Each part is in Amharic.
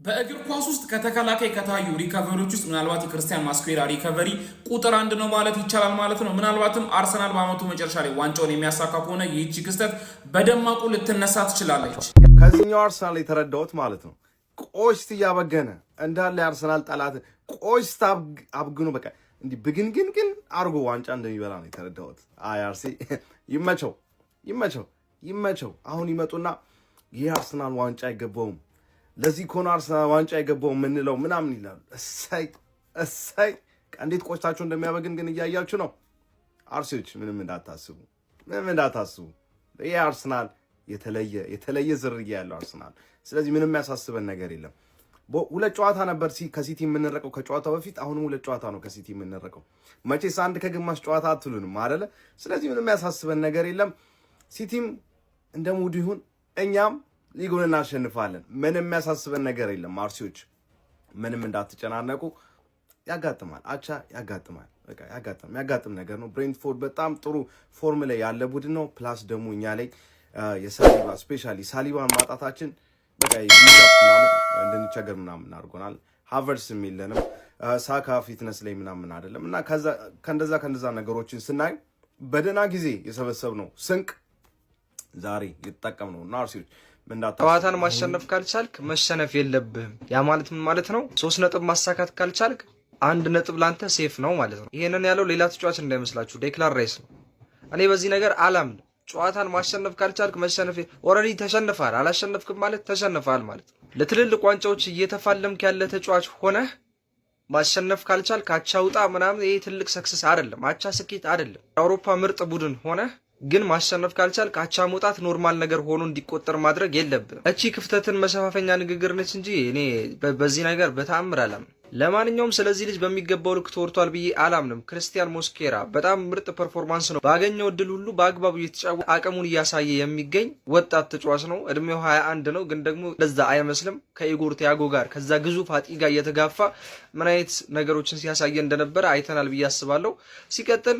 በእግር ኳስ ውስጥ ከተከላካይ ከታዩ ሪከቨሪዎች ውስጥ ምናልባት የክርስቲያን ማስኩዌራ ሪከቨሪ ቁጥር 1 ነው ማለት ይቻላል ማለት ነው። ምናልባትም አርሰናል በአመቱ መጨረሻ ላይ ዋንጫውን የሚያሳካ ከሆነ ይህቺ ክስተት በደማቁ ልትነሳ ትችላለች። ከዚህኛው አርሰናል የተረዳሁት ማለት ነው ቆሽት እያበገነ እንዳለ የአርሰናል ጠላት ቆሽት አብግኑ በቃ እንዲህ ብግንግንግን አርጎ ዋንጫ እንደሚበላ ነው የተረዳሁት። አርሲ ይመቸው። አሁን ይመጡና ይህ አርሰናል ዋንጫ አይገባውም ለዚህ ኮን አርሰናል ዋንጫ አይገባውም ምንለው ምናምን ይላሉ። እሰይ እንዴት ቆሽታችሁ እንደሚያበግን ግን እያያችሁ ነው። አርሲዎች ምንም እንዳታስቡ ይሄ አርሰናል የተለየ ዝርያ ያለው አርሰናል። ስለዚህ ምንም ያሳስበን ነገር የለም። ሁለት ጨዋታ ነበር ከሲቲ የምንረቀው ከጨዋታው በፊት፣ አሁንም ሁለት ጨዋታ ነው ከሲቲ የምንረቀው። መቼስ አንድ ከግማሽ ጨዋታ አትሉንም አይደለ? ስለዚህ ምንም ያሳስበን ነገር የለም። ሲቲም እንደ ሙድ ይሁን እኛም ሊጉን እናሸንፋለን። ምንም ያሳስበን ነገር የለም። አርሲዎች ምንም እንዳትጨናነቁ። ያጋጥማል፣ አቻ ያጋጥማል። በቃ ያጋጥም ነገር ነው። ብሬንትፎርድ በጣም ጥሩ ፎርም ላይ ያለ ቡድን ነው። ፕላስ ደግሞ እኛ ላይ የሳሊባ ስፔሻሊ ሳሊባን ማጣታችን በቃ እንድንቸገር ምናምን አድርጎናል። ሃቨርትስም የለንም፣ ሳካ ፊትነስ ላይ ምናምን አይደለም እና ከእንደዛ ነገሮችን ስናይ በደህና ጊዜ የሰበሰብነው ስንቅ ዛሬ የተጠቀምነው እና አርሲዎች ጨዋታን ማሸነፍ ካልቻልክ መሸነፍ የለብህም። ያ ማለት ምን ማለት ነው? 3 ነጥብ ማሳካት ካልቻልክ 1 ነጥብ ላንተ ሴፍ ነው ማለት ነው። ይሄንን ያለው ሌላ ተጫዋች እንዳይመስላችሁ ዴክላን ራይስ ነው። እኔ በዚህ ነገር አላምንም። ጨዋታን ማሸነፍ ካልቻልክ መሸነፍ ኦልሬዲ ተሸንፈሃል። አላሸነፍክም ማለት ተሸንፈሃል ማለት ነው። ለትልልቅ ዋንጫዎች እየተፋለምክ ያለ ተጫዋች ሆነህ ማሸነፍ ካልቻልክ አቻ ውጣ ምናምን ይሄ ትልቅ ሰክሰስ አይደለም። አቻ ስኬት አይደለም። የአውሮፓ ምርጥ ቡድን ሆነህ ግን ማሸነፍ ካልቻልክ አቻ መውጣት ኖርማል ነገር ሆኖ እንዲቆጠር ማድረግ የለብንም። እቺ ክፍተትን መሸፋፈኛ ንግግር ነች እንጂ እኔ በዚህ ነገር በተአምር አላምንም። ለማንኛውም ስለዚህ ልጅ በሚገባው ልክ ተወርቷል ብዬ አላምንም። ክርስቲያን ሞስኬራ በጣም ምርጥ ፐርፎርማንስ ነው። ባገኘው እድል ሁሉ በአግባቡ እየተጫወተ አቅሙን እያሳየ የሚገኝ ወጣት ተጫዋች ነው። እድሜው 21 ነው፣ ግን ደግሞ ለዛ አይመስልም። ከኢጎር ቲያጎ ጋር ከዛ ግዙፍ አጥቂ ጋር እየተጋፋ ምን አይነት ነገሮችን ሲያሳየ እንደነበረ አይተናል ብዬ አስባለሁ። ሲቀጥል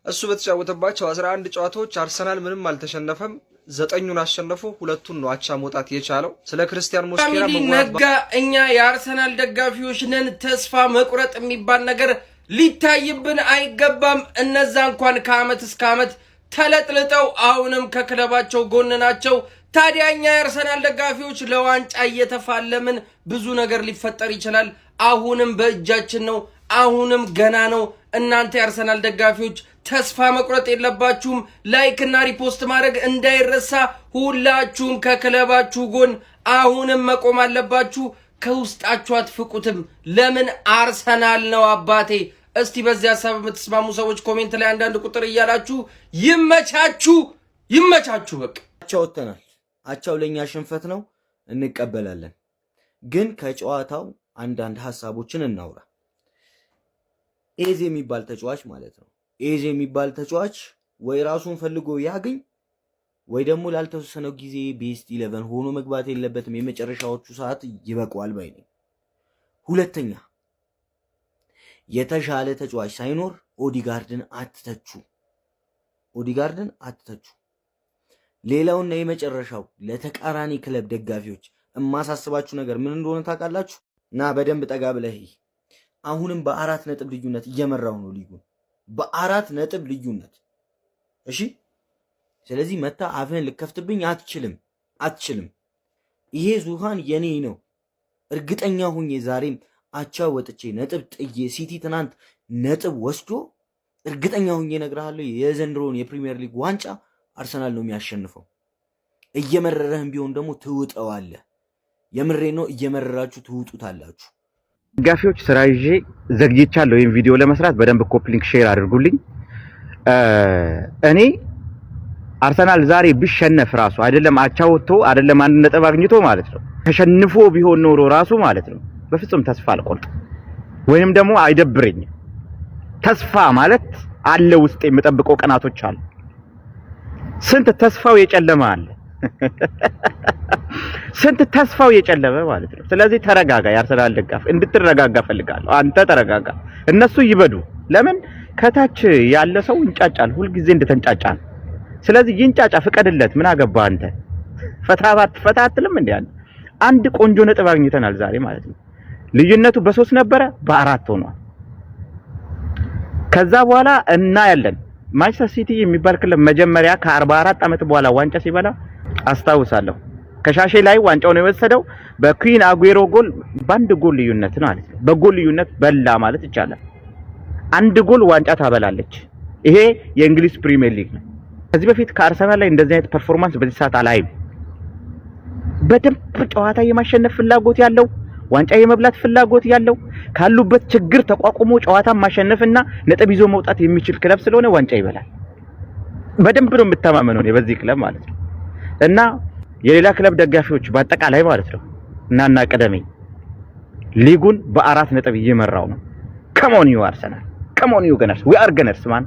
እሱ በተጫወተባቸው 11 ጨዋታዎች አርሰናል ምንም አልተሸነፈም። 9ኙን አሸነፉ፣ 2ቱን ነው አቻ መውጣት የቻለው። ስለ ክርስቲያን ሞስኬራ ነጋ እኛ የአርሰናል ደጋፊዎች ነን። ተስፋ መቁረጥ የሚባል ነገር ሊታይብን አይገባም። እነዛ እንኳን ከአመት እስከ አመት ተለጥልጠው አሁንም ከክለባቸው ጎን ናቸው። ታዲያ እኛ የአርሰናል ደጋፊዎች ለዋንጫ እየተፋለምን ብዙ ነገር ሊፈጠር ይችላል። አሁንም በእጃችን ነው። አሁንም ገና ነው። እናንተ የአርሰናል ደጋፊዎች ተስፋ መቁረጥ የለባችሁም። ላይክ እና ሪፖስት ማድረግ እንዳይረሳ። ሁላችሁም ከክለባችሁ ጎን አሁንም መቆም አለባችሁ። ከውስጣችሁ አትፍቁትም። ለምን አርሰናል ነው አባቴ። እስቲ በዚህ ሀሳብ የምትስማሙ ሰዎች ኮሜንት ላይ አንዳንድ ቁጥር እያላችሁ ይመቻችሁ። በቃ አቻው ወጥተናል። አቻው ለኛ ሽንፈት ነው፣ እንቀበላለን። ግን ከጨዋታው አንዳንድ ሀሳቦችን እናውራ። ኤዜ የሚባል ተጫዋች ማለት ነው። ኤዜ የሚባል ተጫዋች ወይ ራሱን ፈልጎ ያገኝ ወይ ደግሞ ላልተወሰነው ጊዜ ቤስት 11 ሆኖ መግባት የለበትም። የመጨረሻዎቹ ሰዓት ይበቃዋል ባይ ነኝ። ሁለተኛ የተሻለ ተጫዋች ሳይኖር ኦዲጋርድን አትተቹ። ሌላውና የመጨረሻው ለተቃራኒ ክለብ ደጋፊዎች እማሳስባችሁ ነገር ምን እንደሆነ ታውቃላችሁ? እና በደንብ ጠጋ ብለህ አሁንም በ4 ነጥብ ልዩነት እየመራው ነው ሊጉን፣ በ4 ነጥብ ልዩነት። እሺ፣ ስለዚህ መታ አፍህን ልከፍትብኝ አትችልም። ይሄ ዙሃን የኔ ነው። እርግጠኛ ሁኜ ዛሬም አቻ ወጥቼ ነጥብ ጥዬ ሲቲ ትናንት ነጥብ ወስዶ እርግጠኛ ሁኜ እነግርሃለሁ የዘንድሮውን የፕሪሚየር ሊግ ዋንጫ አርሰናል ነው የሚያሸንፈው። እየመረረህም ቢሆን ደግሞ ትውጠዋለህ። የምሬ ነው። እየመረራችሁ ትውጡታላችሁ። ደጋፊዎች ስራ ይዤ ዘግይቻለሁ። ይሄን ቪዲዮ ለመስራት በደንብ ኮፒ ሊንክ ሼር አድርጉልኝ። እኔ አርሰናል ዛሬ ቢሸነፍ ራሱ አይደለም አቻ ወጥቶ አይደለም 1 ነጥብ አግኝቶ ማለት ነው ተሸንፎ ቢሆን ኖሮ ራሱ ማለት ነው በፍጹም ተስፋ አልቆርጥም፣ ወይንም ደግሞ አይደብረኝም። ተስፋ ማለት አለ ውስጥ የምጠብቀው ቀናቶች አሉ። ስንት ተስፋው የጨለመ አለ ስንት ተስፋው የጨለመ ማለት ነው። ስለዚህ ተረጋጋ። የአርሰናል ደጋፊ እንድትረጋጋ ፈልጋለሁ። አንተ ተረጋጋ፣ እነሱ ይበዱ። ለምን ከታች ያለ ሰው እንጫጫል፣ ሁልጊዜ እንደተንጫጫ ነው። ስለዚህ ይንጫጫ፣ ፍቀድለት። ምን አገባ አንተ? ፈታ አትልም እንዴ? አንድ ቆንጆ ነጥብ አግኝተናል ዛሬ ማለት ነው። ልዩነቱ በ3 ነበረ በ4 ሆኗል። ከዛ በኋላ እናያለን። ማንቸስተር ሲቲ የሚባል ክለብ መጀመሪያ ከ44 ዓመት በኋላ ዋንጫ ሲበላ አስታውሳለሁ። ከሻሼ ላይ ዋንጫውን የወሰደው በኩዊን አጉዌሮ ጎል በአንድ ጎል ልዩነት ነው ማለት ነው። በጎል ልዩነት በላ ማለት ይቻላል። አንድ ጎል ዋንጫ ታበላለች። ይሄ የእንግሊዝ ፕሪሚየር ሊግ ነው። ከዚህ በፊት ከአርሰናል ላይ እንደዚህ አይነት ፐርፎርማንስ በዚህ ሰዓት አላይም። በደንብ ጨዋታ የማሸነፍ ፍላጎት ያለው፣ ዋንጫ የመብላት ፍላጎት ያለው፣ ካሉበት ችግር ተቋቁሞ ጨዋታ ማሸነፍና ነጥብ ይዞ መውጣት የሚችል ክለብ ስለሆነ ዋንጫ ይበላል። በደንብ ነው የምተማመነው እኔ በዚህ ክለብ ማለት ነው። እና የሌላ ክለብ ደጋፊዎች በአጠቃላይ ማለት ነው እና ቀደመኝ ሊጉን በ4 ነጥብ እየመራው ነው። ከሞን ዩ አርሰናል፣ ከሞን ዩ ገነርስ፣ ዊ አር ገነርስ ማን